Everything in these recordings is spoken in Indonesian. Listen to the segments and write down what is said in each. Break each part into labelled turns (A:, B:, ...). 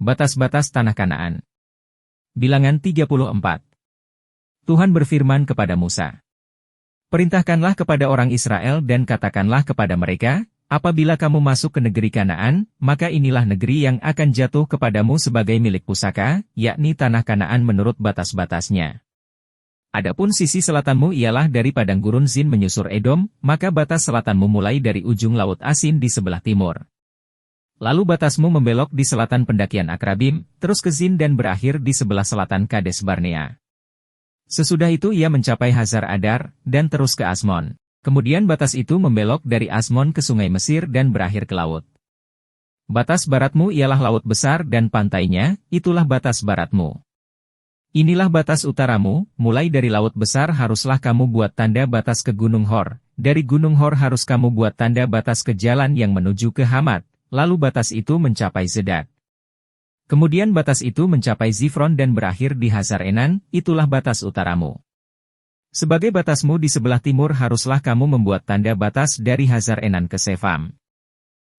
A: Batas-batas tanah Kanaan. Bilangan 34. Tuhan berfirman kepada Musa. Perintahkanlah kepada orang Israel dan katakanlah kepada mereka, apabila kamu masuk ke negeri Kanaan, maka inilah negeri yang akan jatuh kepadamu sebagai milik pusaka, yakni tanah Kanaan menurut batas-batasnya. Adapun sisi selatanmu ialah dari padang gurun Zin menyusur Edom, maka batas selatanmu mulai dari ujung laut Asin di sebelah timur. Lalu batasmu membelok di selatan pendakian Akrabim, terus ke Zin dan berakhir di sebelah selatan Kades Barnea. Sesudah itu ia mencapai Hazar Adar, dan terus ke Asmon. Kemudian batas itu membelok dari Asmon ke Sungai Mesir dan berakhir ke laut. Batas baratmu ialah laut besar dan pantainya, itulah batas baratmu. Inilah batas utaramu, mulai dari laut besar haruslah kamu buat tanda batas ke Gunung Hor, dari Gunung Hor harus kamu buat tanda batas ke jalan yang menuju ke Hamat. Lalu batas itu mencapai Zedad. Kemudian batas itu mencapai Zifron dan berakhir di Hazar Enan, itulah batas utaramu. Sebagai batasmu di sebelah timur haruslah kamu membuat tanda batas dari Hazar Enan ke Sefam.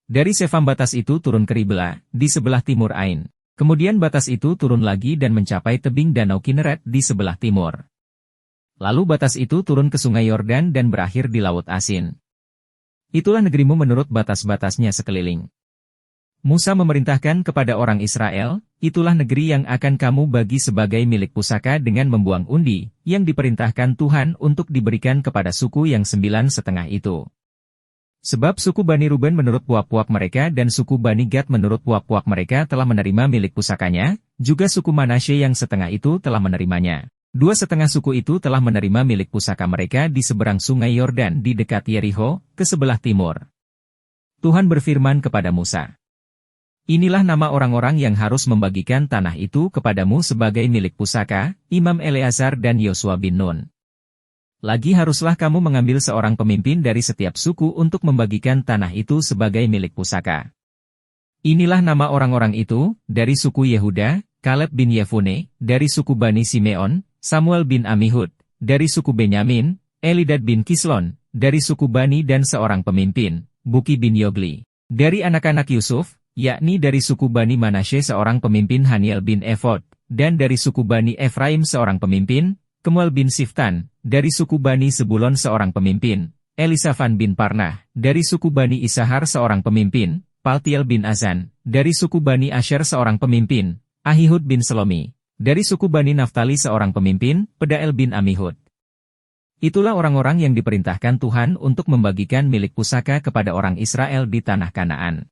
A: Dari Sefam batas itu turun ke Ribla, di sebelah timur Ain. Kemudian batas itu turun lagi dan mencapai tebing Danau Kineret di sebelah timur. Lalu batas itu turun ke Sungai Yordan dan berakhir di Laut Asin. Itulah negerimu menurut batas-batasnya sekeliling. Musa memerintahkan kepada orang Israel, itulah negeri yang akan kamu bagi sebagai milik pusaka dengan membuang undi, yang diperintahkan Tuhan untuk diberikan kepada suku yang 9,5 itu. Sebab suku Bani Ruben menurut puak-puak mereka dan suku Bani Gad menurut puak-puak mereka telah menerima milik pusakanya, juga suku Manasye yang setengah itu telah menerimanya. 2,5 suku itu telah menerima milik pusaka mereka di seberang sungai Yordan di dekat Yeriho, ke sebelah timur. Tuhan berfirman kepada Musa. Inilah nama orang-orang yang harus membagikan tanah itu kepadamu sebagai milik pusaka, Imam Eleazar dan Yosua bin Nun. Lagi haruslah kamu mengambil seorang pemimpin dari setiap suku untuk membagikan tanah itu sebagai milik pusaka. Inilah nama orang-orang itu, dari suku Yehuda, Kaleb bin Yefune, dari suku Bani Simeon, Samuel bin Amihud, dari suku Benyamin, Elidad bin Kislon, dari suku Bani dan seorang pemimpin, Buki bin Yogli. Dari anak-anak Yusuf, yakni dari suku Bani Manasye seorang pemimpin Haniel bin Efod, dan dari suku Bani Efraim seorang pemimpin, Kemuel bin Siftan, dari suku Bani Sebulon seorang pemimpin, Elisafan bin Parnah, dari suku Bani Isahar seorang pemimpin, Paltiel bin Azan, dari suku Bani Asher seorang pemimpin, Ahihud bin Selomi, dari suku Bani Naftali seorang pemimpin, Pedael bin Amihud. Itulah orang-orang yang diperintahkan Tuhan untuk membagikan milik pusaka kepada orang Israel di tanah Kanaan.